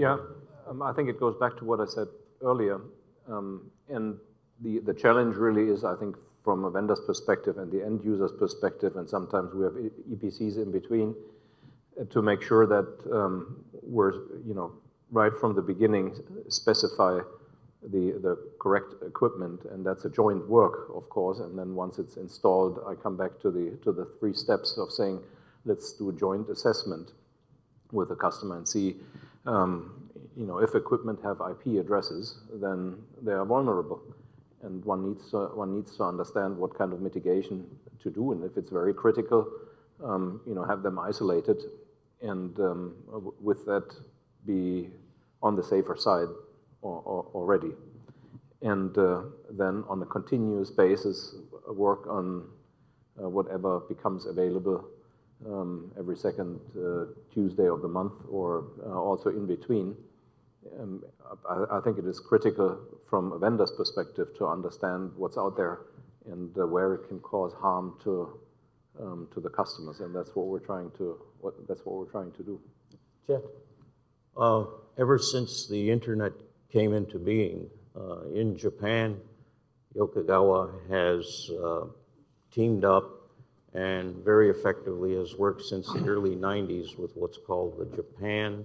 Yeah, I think it goes back to what I said earlier. And the challenge really is, I think, from a vendor's perspective and the end user's perspective, and sometimes we have EPCs in between, to make sure that we're, right from the beginning, specify the correct equipment, and that's a joint work, of course. And then once it's installed, I come back to the 3 steps of saying, let's do a joint assessment with the customer and see, if equipment have IP addresses, then they are vulnerable, and one needs to understand what kind of mitigation to do, and if it's very critical, have them isolated, and with that be on the safer side already, and then on a continuous basis work on whatever becomes available every second Tuesday of the month, or also in between. I think it is critical from a vendor's perspective to understand what's out there and where it can cause harm to the customers, and that's what we're trying to do. Chet, ever since the internet came into being in Japan, Yokogawa has teamed up and very effectively has worked since the early 90s with what's called the Japan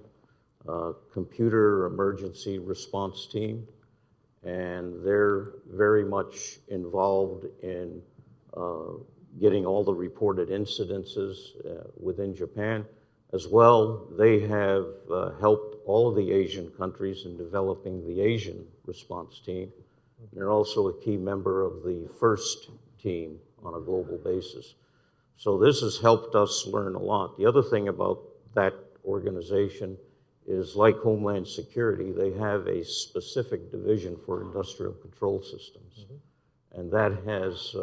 Computer Emergency Response Team, and they're very much involved in getting all the reported incidences within Japan. As well, they have helped all of the Asian countries in developing the Asian response team. They're also a key member of the first team on a global basis. So this has helped us learn a lot. The other thing about that organization is, like Homeland Security, they have a specific division for industrial control systems. And that has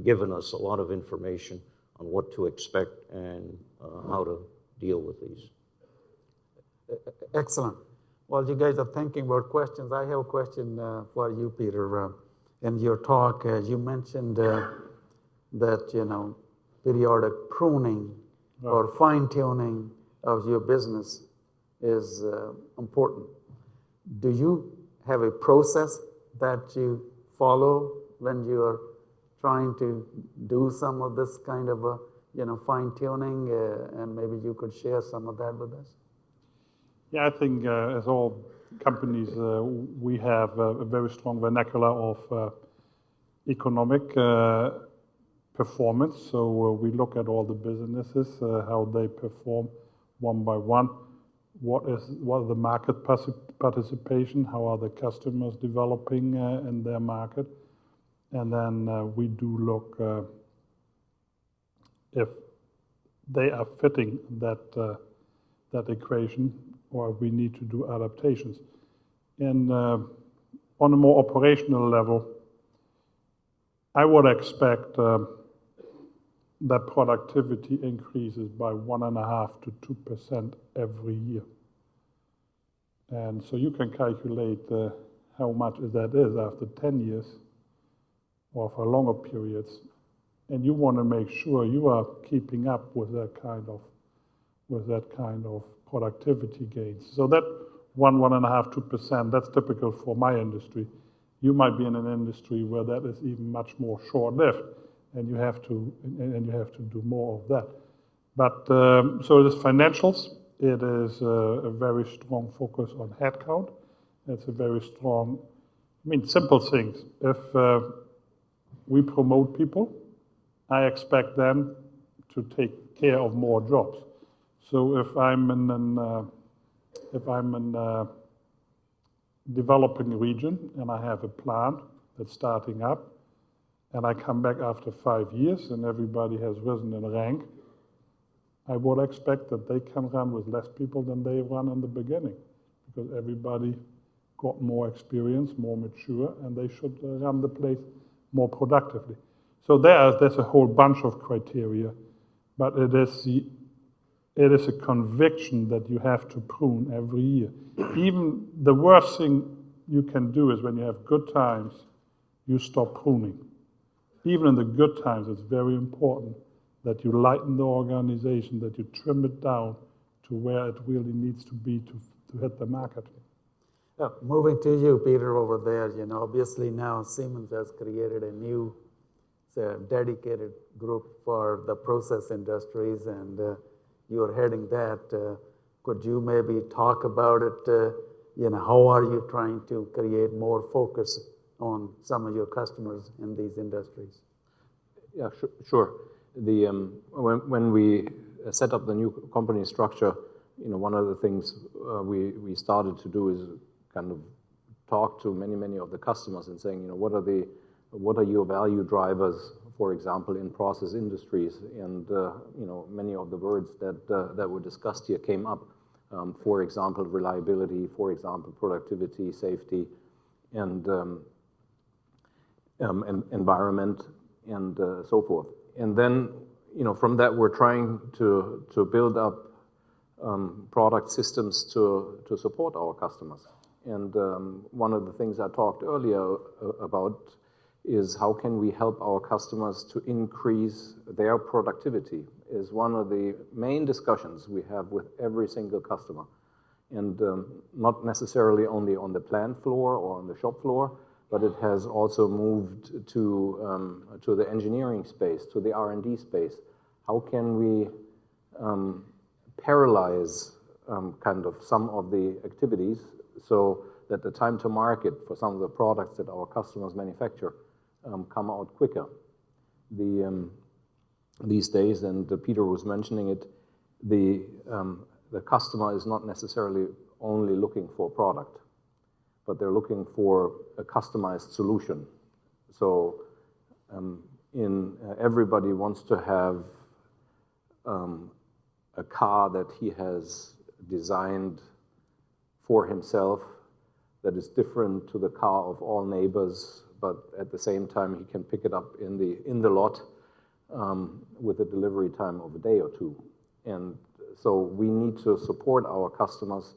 given us a lot of information on what to expect and how to deal with these. Excellent. While you guys are thinking about questions, I have a question for you, Peter. In your talk, you mentioned that, periodic pruning or fine-tuning of your business is important. Do you have a process that you follow when you are trying to do some of this kind of fine-tuning, and maybe you could share some of that with us? Yeah, I think as all companies, we have a very strong vernacular of economic performance. So we look at all the businesses, how they perform one by one. What is the market participation? How are the customers developing in their market? And then we do look if they are fitting that equation, or we need to do adaptations. And on a more operational level, I would expect that productivity increases by 1.5% to 2% every year. And so you can calculate how much that is after 10 years or for longer periods. And you want to make sure you are keeping up with that kind of productivity gains. So that 1.5%, 2%, that's typical for my industry. You might be in an industry where that is even much more short-lived, and you have to do more of that. But so it is financials. It is a very strong focus on headcount. It's a very strong, simple things. If we promote people, I expect them to take care of more jobs. So if I'm in a developing region and I have a plant that's starting up, and I come back after 5 years and everybody has risen in rank, I would expect that they can run with less people than they run in the beginning, because everybody got more experience, more mature, and they should run the place more productively. So there's a whole bunch of criteria, but it is a conviction that you have to prune every year. Even the worst thing you can do is when you have good times, you stop pruning. Even in the good times, it's very important that you lighten the organization, that you trim it down to where it really needs to be to to hit the market. Moving to you, Peter, over there, obviously now Siemens has created a new dedicated group for the process industries, and you're heading that. Could you maybe talk about it? How are you trying to create more focus on some of your customers in these industries? Yeah, sure. When we set up the new company structure, one of the things we started to do is kind of talk to many of the customers and saying, what are your value drivers, for example, in process industries? And many of the words that were discussed here came up. For example, reliability, for example, productivity, safety, and environment, and so forth. And then, from that, we're trying to build up product systems to support our customers. And one of the things I talked earlier about is how can we help our customers to increase their productivity is one of the main discussions we have with every single customer. And not necessarily only on the plant floor or on the shop floor, but it has also moved to the engineering space, to the R&D space. How can we parallelize kind of some of the activities so that the time to market for some of the products that our customers manufacture come out quicker? These days, and Peter was mentioning it, the customer is not necessarily only looking for a product, but they're looking for a customized solution. So everybody wants to have a car that he has designed for himself that is different to the car of all neighbors, but at the same time he can pick it up in the lot with a delivery time of a day or two. And so we need to support our customers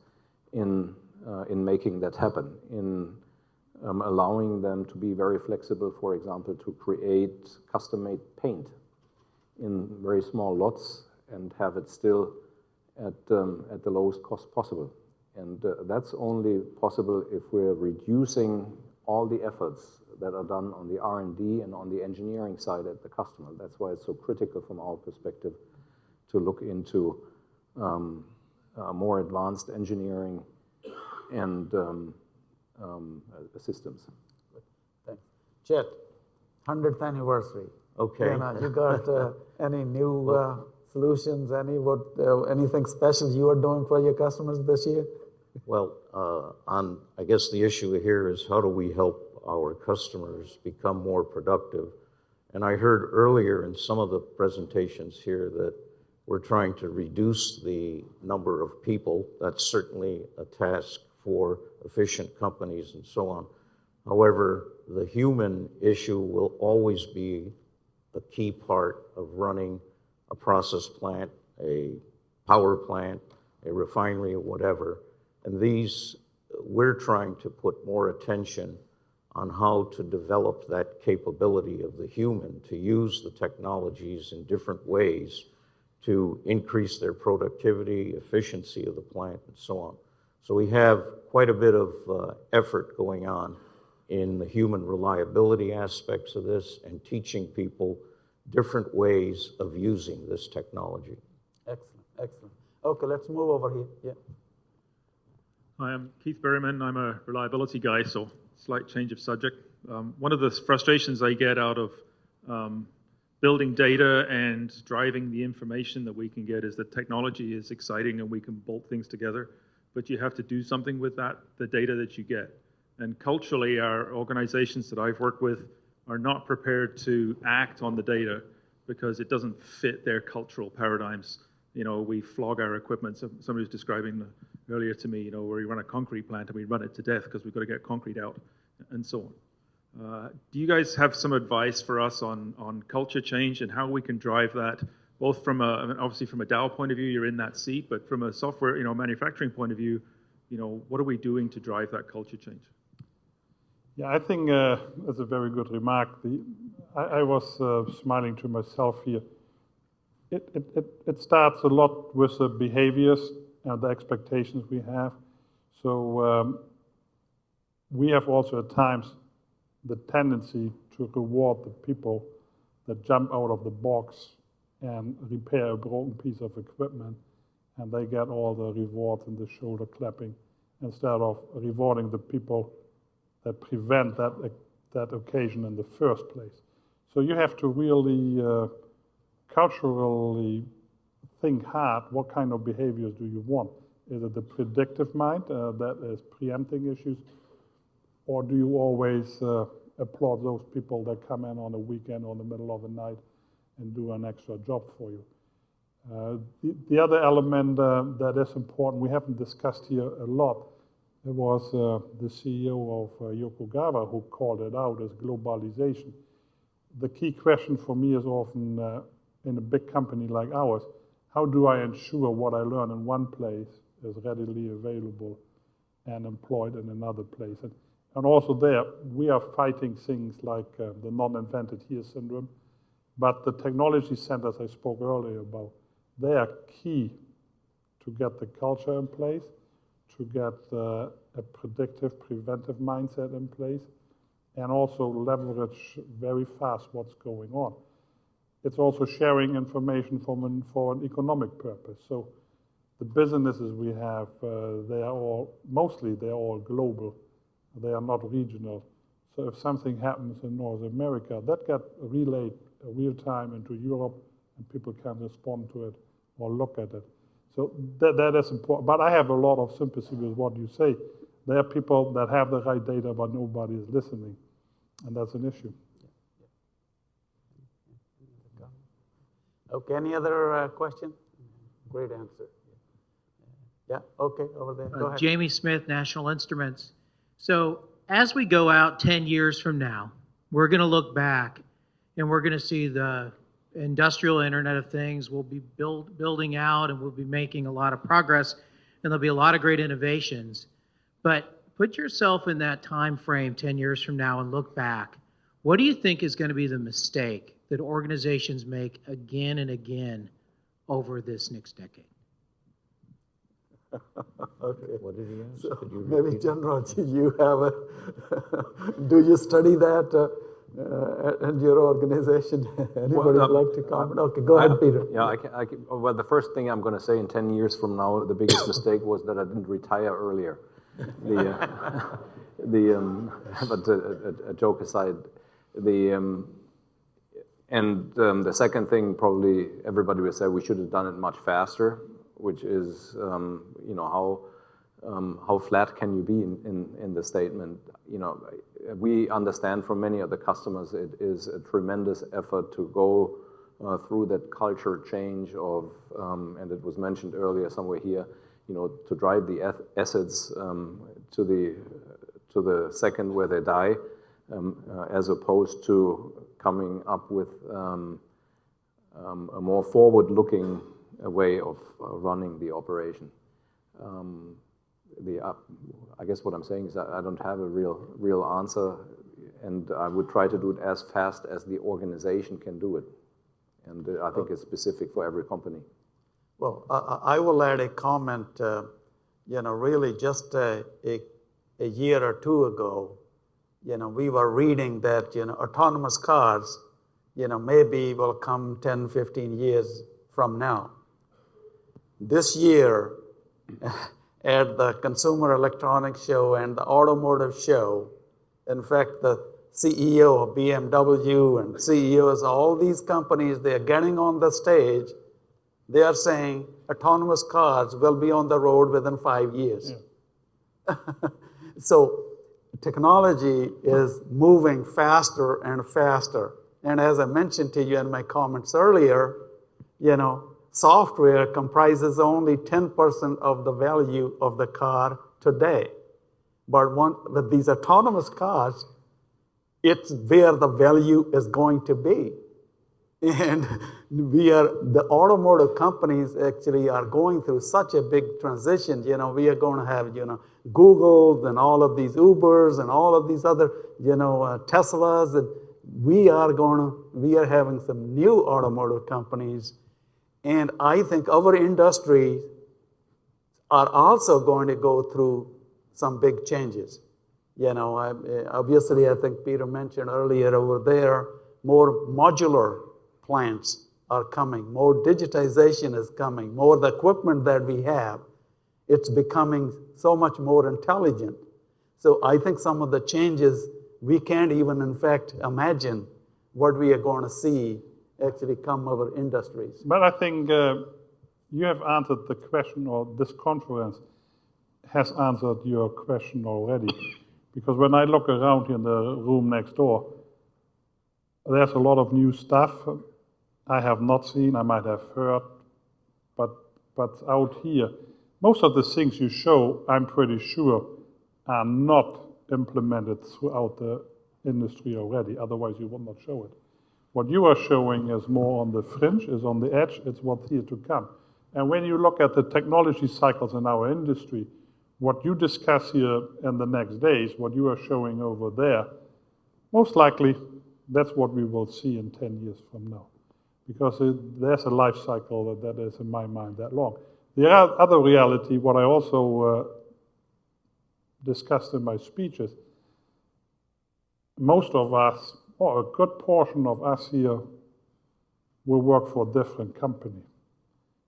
in making that happen, in allowing them to be very flexible, for example, to create custom-made paint in very small lots and have it still at the lowest cost possible. And that's only possible if we're reducing all the efforts that are done on the R&D and on the engineering side at the customer. That's why it's so critical from our perspective to look into more advanced engineering and systems. Thanks. Chet, 100th anniversary. Okay. You got any new solutions, anything special you are doing for your customers this year? Well, I guess the issue here is how do we help our customers become more productive? And I heard earlier in some of the presentations here that we're trying to reduce the number of people. That's certainly a task for efficient companies and so on. However, the human issue will always be a key part of running a process plant, a power plant, a refinery, or whatever. And we're trying to put more attention on how to develop that capability of the human to use the technologies in different ways to increase their productivity, efficiency of the plant, and so on. So we have quite a bit of effort going on in the human reliability aspects of this and teaching people different ways of using this technology. Excellent. Okay, let's move over here. Yeah. Hi, I'm Keith Berryman. I'm a reliability guy, so slight change of subject. One of the frustrations I get out of building data and driving the information that we can get is that technology is exciting and we can bolt things together, but you have to do something with the data that you get. And culturally, our organizations that I've worked with are not prepared to act on the data because it doesn't fit their cultural paradigms. We flog our equipment. Somebody was describing earlier to me, where we run a concrete plant and we run it to death because we've got to get concrete out and so on. Do you guys have some advice for us on culture change and how we can drive that, both from obviously from a Dow point of view, you're in that seat, but from a software, manufacturing point of view, what are we doing to drive that culture change? Yeah, I think that's a very good remark. I was smiling to myself here. It starts a lot with the behaviors and the expectations we have. So we have also at times the tendency to reward the people that jump out of the box and repair a broken piece of equipment, and they get all the rewards and the shoulder clapping, instead of rewarding the people that prevent that occasion in the first place. So you have to really culturally think hard, what kind of behaviors do you want? Is it the predictive mind that is preempting issues, or do you always applaud those people that come in on a weekend or in the middle of the night and do an extra job for you? The other element that is important, we haven't discussed here a lot, it was the CEO of Yokogawa who called it out as globalization. The key question for me is often in a big company like ours, how do I ensure what I learn in one place is readily available and employed in another place? And also there, we are fighting things like the non-invented here syndrome, but the technology centers I spoke earlier about, they are key to get the culture in place, to get a predictive, preventive mindset in place, and also leverage very fast what's going on. It's also sharing information for an economic purpose. So the businesses we have, they're all global. They are not regional. So if something happens in North America, that gets relayed real time into Europe, and people can respond to it or look at it. So that is important. But I have a lot of sympathy with what you say. There are people that have the right data, but nobody is listening. And that's an issue. Okay, any other question? Great answer. Yeah, okay, over there. Go ahead. Jamie Smith, National Instruments. So as we go out 10 years from now, we're going to look back and we're going to see the industrial Internet of Things will be building out, and we'll be making a lot of progress, and there'll be a lot of great innovations. But put yourself in that time frame 10 years from now and look back. What do you think is going to be the mistake that organizations make again and again over this next decade? Okay. What did he ask? So maybe General, you have a, do you study that in your organization? Anybody would like to comment? Okay, go ahead, Peter. Yeah, well, the first thing I'm going to say in 10 years from now, the biggest mistake was that I didn't retire earlier. But a joke aside, the second thing probably everybody would say we should have done it much faster, which is how flat can you be in the statement? We understand from many of the customers it is a tremendous effort to go through that culture change of, and it was mentioned earlier somewhere here, to drive the assets to the second where they die, as opposed to coming up with a more forward-looking way of running the operation. I guess what I'm saying is that I don't have a real answer, and I would try to do it as fast as the organization can do it. And I think it's specific for every company. Well, I will add a comment. Really just a year or two ago, we were reading that, autonomous cars, maybe will come 10, 15 years from now. This year, at the Consumer Electronics Show and the Automotive Show, in fact, the CEO of BMW and CEOs of all these companies, they are getting on the stage. They are saying autonomous cars will be on the road within 5 years. Yeah. So technology is moving faster and faster. And as I mentioned to you in my comments earlier, software comprises only 10% of the value of the car today. But with these autonomous cars, it's where the value is going to be. And the automotive companies actually are going through such a big transition. We are going to have, Google and all of these Ubers and all of these other, Teslas. And we are having some new automotive companies. And I think our industries are also going to go through some big changes. Obviously, I think Peter mentioned earlier over there, more modular plants are coming, more digitization is coming, more the equipment that we have, it's becoming so much more intelligent. So I think some of the changes, we can't even, in fact, imagine what we are going to see actually come over industries. But I think you have answered the question, or this conference has answered your question already. Because when I look around in the room next door, there's a lot of new stuff I have not seen, I might have heard, but out here, most of the things you show, I'm pretty sure, are not implemented throughout the industry already, otherwise you would not show it. What you are showing is more on the fringe, is on the edge, it's what's here to come. And when you look at the technology cycles in our industry, what you discuss here in the next days, what you are showing over there, most likely that's what we will see in 10 years from now. Because there's a life cycle that is, in my mind, that long. The other reality, what I also discussed in my speeches, most of us, or a good portion of us here, will work for a different company.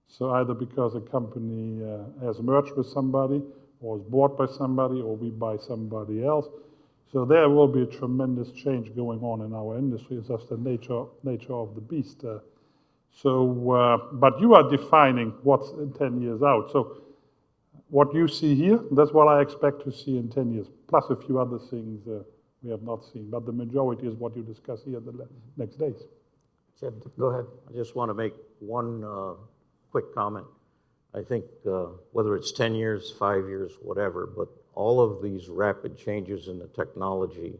So either because a company has merged with somebody, or is bought by somebody, or we buy somebody else. So there will be a tremendous change going on in our industry. It's just the nature of the beast. But you are defining what's in 10 years out. So what you see here, that's what I expect to see in 10 years, plus a few other things we have not seen. But the majority is what you discuss here the next days. Chet, go ahead. I just want to make one quick comment. I think whether it's 10 years, 5 years, whatever, but all of these rapid changes in the technology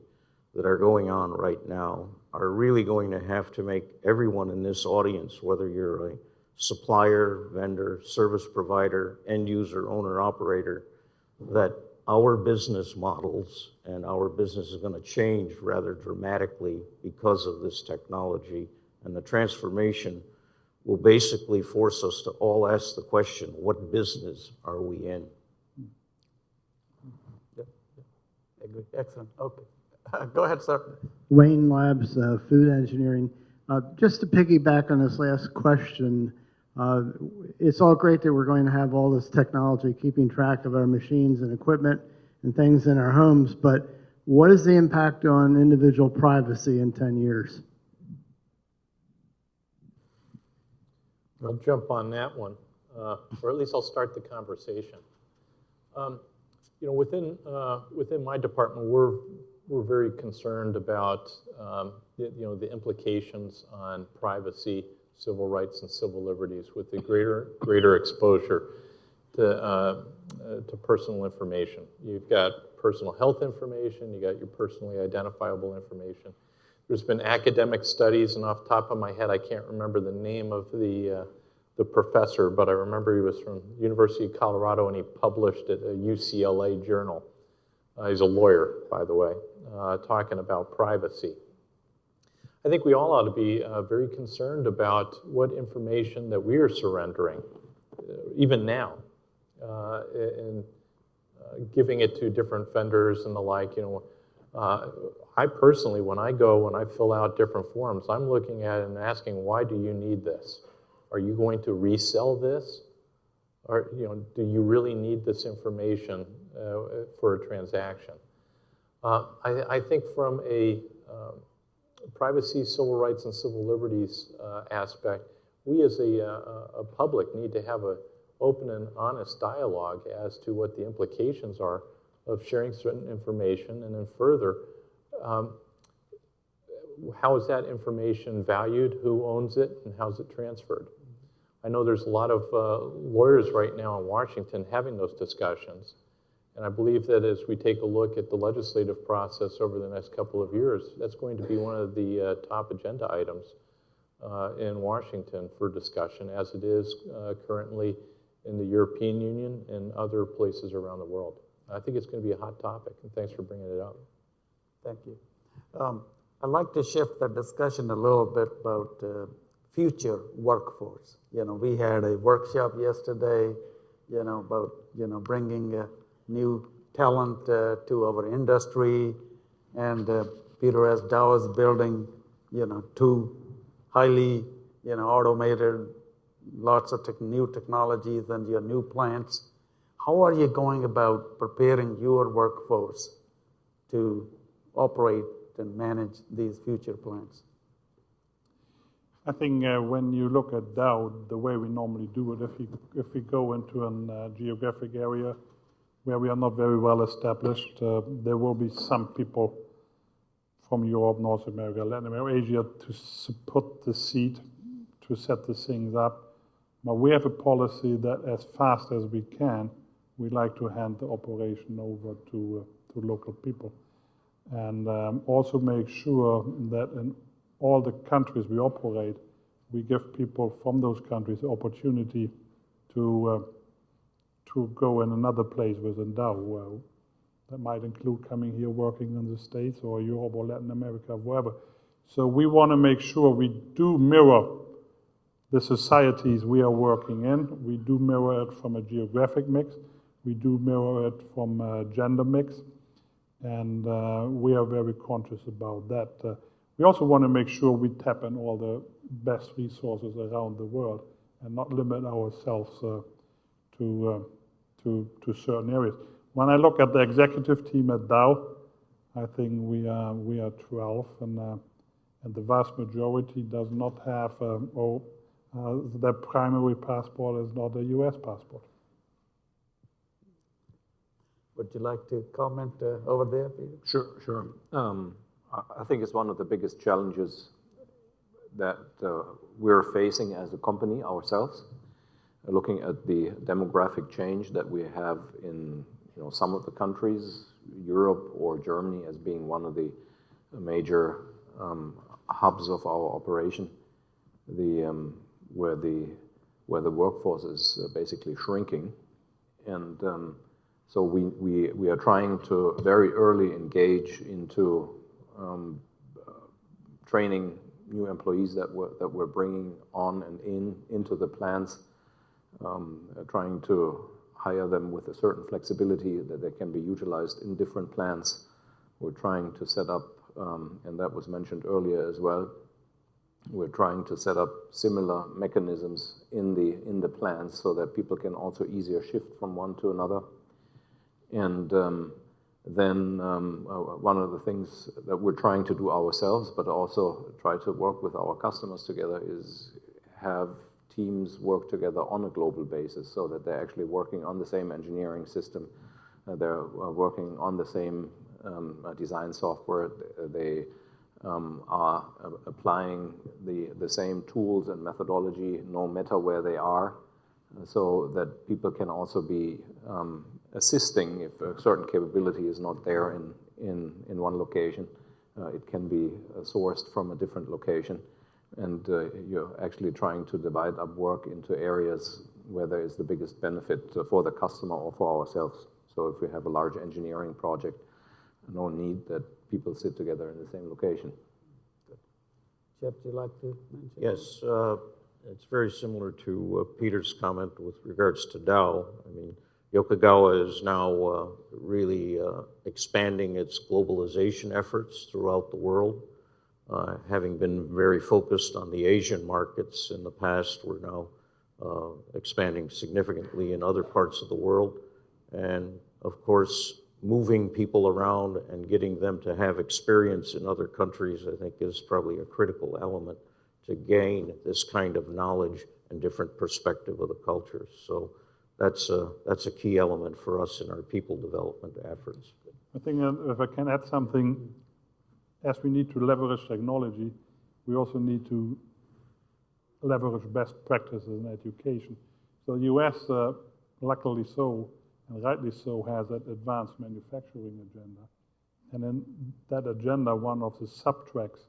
that are going on right now are really going to have to make everyone in this audience, whether you're a supplier, vendor, service provider, end user, owner, operator, that our business models and our business is going to change rather dramatically because of this technology, and the transformation will basically force us to all ask the question, what business are we in? Excellent. Okay. Go ahead, sir. Wayne Labs, food engineering. Just to piggyback on this last question, it's all great that we're going to have all this technology keeping track of our machines and equipment and things in our homes, but what is the impact on individual privacy in 10 years? I'll jump on that one, or at least I'll start the conversation. Within my department, we're very concerned about the implications on privacy, civil rights, and civil liberties with the greater exposure to personal information. You've got personal health information, you got your personally identifiable information. There's been academic studies, and off the top of my head, I can't remember the name of the professor, but I remember he was from University of Colorado, and he published at a UCLA journal. He's a lawyer, by the way, talking about privacy. I think we all ought to be very concerned about what information that we are surrendering, even now, and giving it to different vendors and the like. I personally, when I fill out different forms, I'm looking at it and asking, why do you need this? Are you going to resell this? Or do you really need this information for a transaction? I think from a privacy, civil rights, and civil liberties aspect, we as a public need to have an open and honest dialogue as to what the implications are of sharing certain information, and then further, how is that information valued, who owns it, and how is it transferred? I know there's a lot of lawyers right now in Washington having those discussions, and I believe that as we take a look at the legislative process over the next couple of years, that's going to be one of the top agenda items in Washington for discussion, as it is currently in the European Union and other places around the world. I think it's going to be a hot topic, and thanks for bringing it up. Thank you. I'd like to shift the discussion a little bit about future workforce. We had a workshop yesterday, about bringing new talent to our industry. And Peter, as Dow is building, two highly, automated, lots of new technologies and your new plants, how are you going about preparing your workforce to operate and manage these future plants? I think when you look at Dow, the way we normally do it, if we go into a geographic area where we are not very well established, there will be some people from Europe, North America, Latin America, Asia to put the seed, to set the things up. But we have a policy that as fast as we can, we like to hand the operation over to local people. And also make sure that in all the countries we operate, we give people from those countries the opportunity to go in another place within Dow. That might include coming here working in the States or Europe or Latin America, wherever. So we want to make sure we do mirror the societies we are working in. We do mirror it from a geographic mix. We do mirror it from a gender mix. And we are very conscious about that. We also want to make sure we tap in all the best resources around the world and not limit ourselves to certain areas. When I look at the executive team at Dow, I think we are 12, and the vast majority does not have, their primary passport is not a U.S. passport. Would you like to comment over there, Peter? Sure. I think it's one of the biggest challenges that we're facing as a company ourselves, looking at the demographic change that we have in some of the countries, Europe or Germany as being one of the major hubs of our operation, where the workforce is basically shrinking. And so we are trying to very early engage into training new employees that we're bringing on and into the plants, trying to hire them with a certain flexibility that they can be utilized in different plants. We're trying to set up, and that was mentioned earlier as well, we're trying to set up similar mechanisms in the plants so that people can also easier shift from one to another. And then one of the things that we're trying to do ourselves, but also try to work with our customers together, is have teams work together on a global basis so that they're actually working on the same engineering system, they're working on the same design software, they are applying the same tools and methodology no matter where they are, so that people can also be assisting if a certain capability is not there in one location. It can be sourced from a different location. And you're actually trying to divide up work into areas where there is the biggest benefit for the customer or for ourselves. So if we have a large engineering project, no need that people sit together in the same location. Chet, would you like to mention? Yes, it's very similar to Peter's comment with regards to Dow. I mean, Yokogawa is now really expanding its globalization efforts throughout the world. Having been very focused on the Asian markets in the past, we're now expanding significantly in other parts of the world. And of course, moving people around and getting them to have experience in other countries, I think, is probably a critical element to gain this kind of knowledge and different perspective of the cultures. So that's a key element for us in our people development efforts. I think if I can add something, as we need to leverage technology, we also need to leverage best practices in education. So the US, luckily so, and rightly so, has that advanced manufacturing agenda. And in that agenda, one of the sub-tracks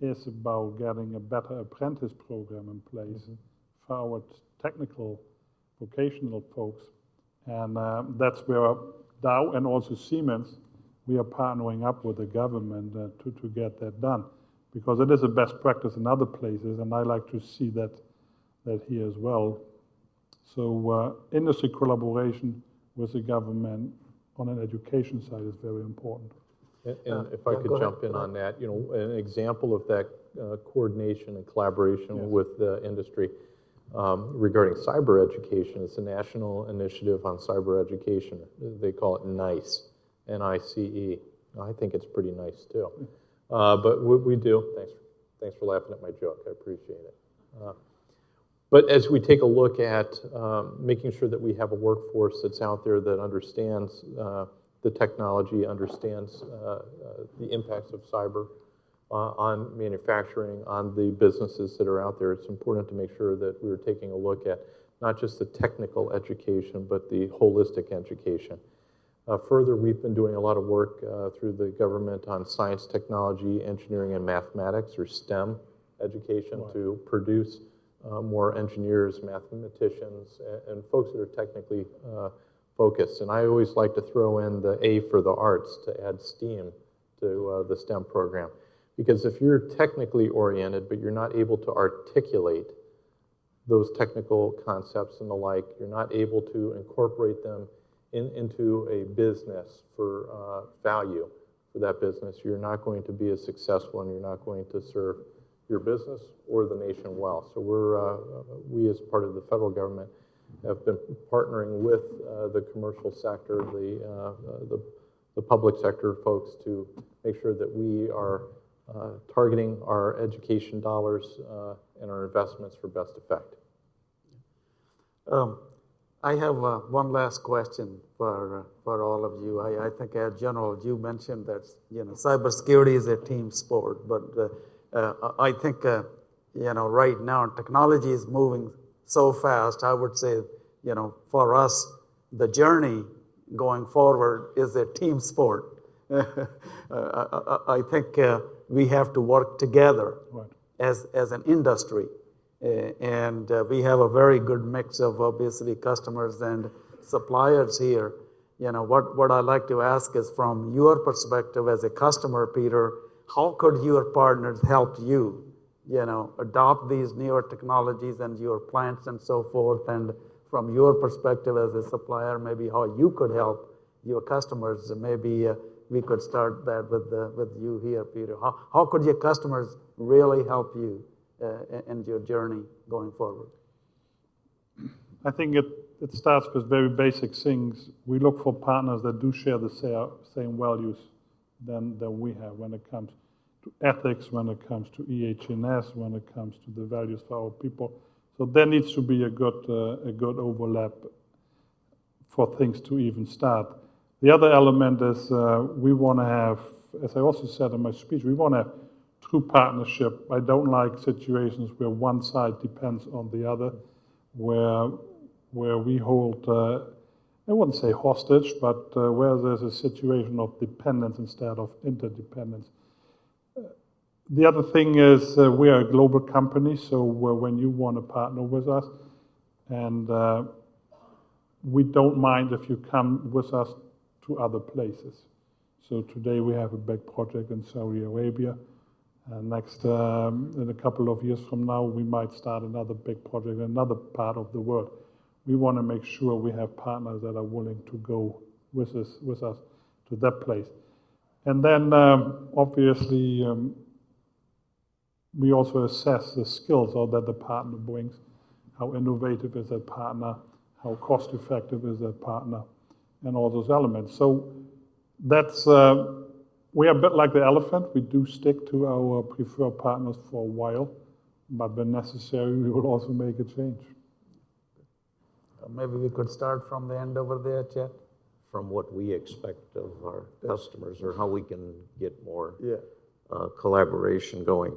is about getting a better apprentice program in place for our technical, vocational folks. And that's where Dow and also Siemens, we are partnering up with the government to get that done, because it is a best practice in other places, and I like to see that here as well. So industry collaboration with the government, on an education side is very important. And if I could jump in on that, an example of that coordination and collaboration with the industry regarding cyber education, it's a national initiative on cyber education. They call it NICE, N-I-C-E. I think it's pretty nice too. But we do. Thanks for laughing at my joke. I appreciate it. But as we take a look at making sure that we have a workforce that's out there that understands the technology, understands the impacts of cyber on manufacturing, on the businesses that are out there, it's important to make sure that we're taking a look at not just the technical education, but the holistic education. Further, we've been doing a lot of work through the government on science, technology, engineering, and mathematics, or STEM education, to produce more engineers, mathematicians, and folks that are technically focused. And I always like to throw in the A for the arts to add STEAM to the STEM program. Because if you're technically oriented, but you're not able to articulate those technical concepts and the like, you're not able to incorporate them into a business for value for that business, you're not going to be as successful, and you're not going to serve your business or the nation well. So we as part of the federal government have been partnering with the commercial sector, the public sector folks, to make sure that we are targeting our education dollars and our investments for best effect. I have one last question for all of you. I think, as General, you mentioned that cybersecurity is a team sport, but I think right now technology is moving so fast. I would say for us, the journey going forward is a team sport. I think we have to work together as an industry. And we have a very good mix of obviously customers and suppliers here. What I like to ask is, from your perspective as a customer, Peter, how could your partners help you, adopt these newer technologies and your plants and so forth? And from your perspective as a supplier, maybe how you could help your customers. Maybe we could start that with you here, Peter. How could your customers really help you in your journey going forward? I think it starts with very basic things. We look for partners that do share the same values than we have when it comes to ethics, when it comes to EH&S, when it comes to the values for our people. So there needs to be a good overlap for things to even start. The other element is we want to have, as I also said in my speech, we want to have true partnership. I don't like situations where one side depends on the other, where we hold, I wouldn't say hostage, but where there's a situation of dependence instead of interdependence. The other thing is we are a global company, so when you want to partner with us, and we don't mind if you come with us to other places. So today we have a big project in Saudi Arabia. Next, in a couple of years from now, we might start another big project in another part of the world. We want to make sure we have partners that are willing to go with us to that place. And then, obviously, we also assess the skills that the partner brings. How innovative is that partner? How cost-effective is that partner? And all those elements. So that's, we are a bit like the elephant. We do stick to our preferred partners for a while, but when necessary, we will also make a change. Maybe we could start from the end over there, Chet. From what we expect of our customers, or how we can get more collaboration going.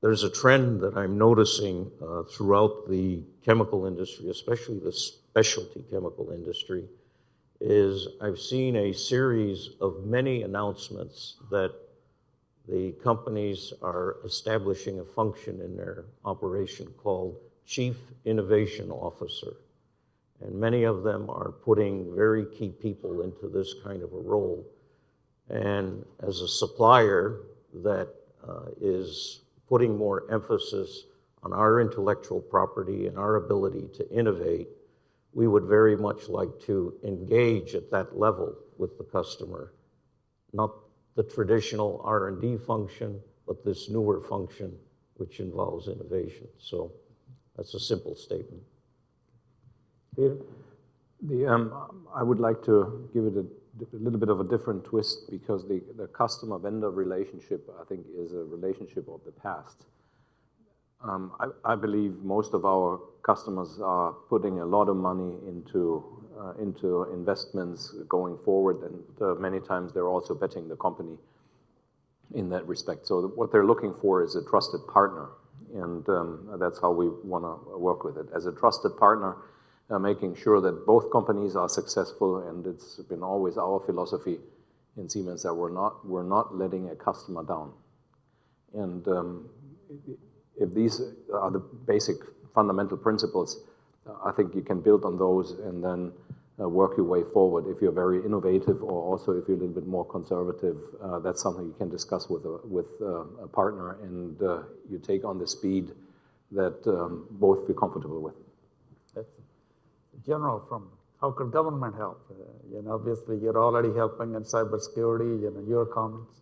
There's a trend that I'm noticing throughout the chemical industry, especially the specialty chemical industry, is I've seen a series of many announcements that the companies are establishing a function in their operation called Chief Innovation Officer. And many of them are putting very key people into this kind of a role. And as a supplier that is putting more emphasis on our intellectual property and our ability to innovate, we would very much like to engage at that level with the customer, not the traditional R&D function, but this newer function which involves innovation. So that's a simple statement. Peter? I would like to give it a little bit of a different twist, because the customer-vendor relationship, I think, is a relationship of the past. I believe most of our customers are putting a lot of money into investments going forward, and many times they're also betting the company in that respect. So what they're looking for is a trusted partner, and that's how we want to work with it. As a trusted partner, making sure that both companies are successful, and it's been always our philosophy in Siemens that we're not letting a customer down. And if these are the basic fundamental principles, I think you can build on those and then work your way forward. If you're very innovative, or also if you're a little bit more conservative, that's something you can discuss with a partner, and you take on the speed that both feel comfortable with. General, from how could government help? Obviously you're already helping in cybersecurity. Your comments.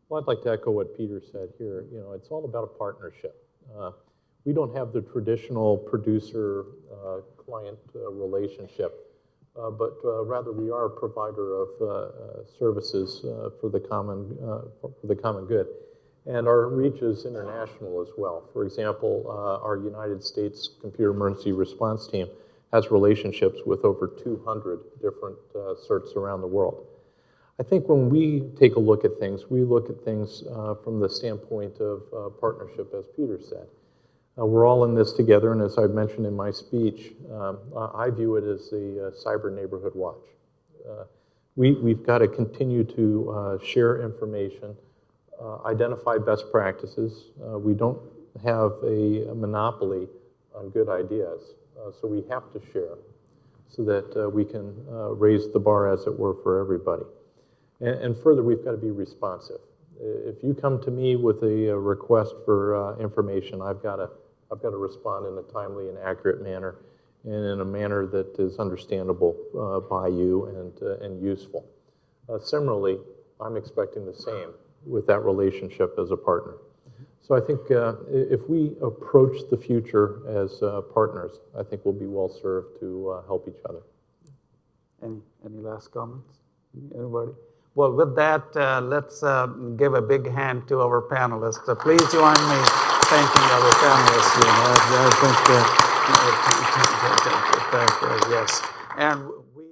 Well, I'd like to echo what Peter said here. It's all about a partnership. We don't have the traditional producer-client relationship, but rather we are a provider of services for the common good. And our reach is international as well. For example, our United States Computer Emergency Response Team has relationships with over 200 different certs around the world. I think when we take a look at things, we look at things from the standpoint of partnership, as Peter said. We're all in this together, and as I mentioned in my speech, I view it as the cyber neighborhood watch. We've got to continue to share information, identify best practices. We don't have a monopoly on good ideas, so we have to share so that we can raise the bar, as it were, for everybody. And further, we've got to be responsive. If you come to me with a request for information, I've got to respond in a timely and accurate manner, and in a manner that is understandable by you and useful. Similarly, I'm expecting the same with that relationship as a partner. So I think if we approach the future as partners, I think we'll be well served to help each other. Any last comments? Anybody? Well, with that, let's give a big hand to our panelists. Please join me thanking our panelists. I think yes. And we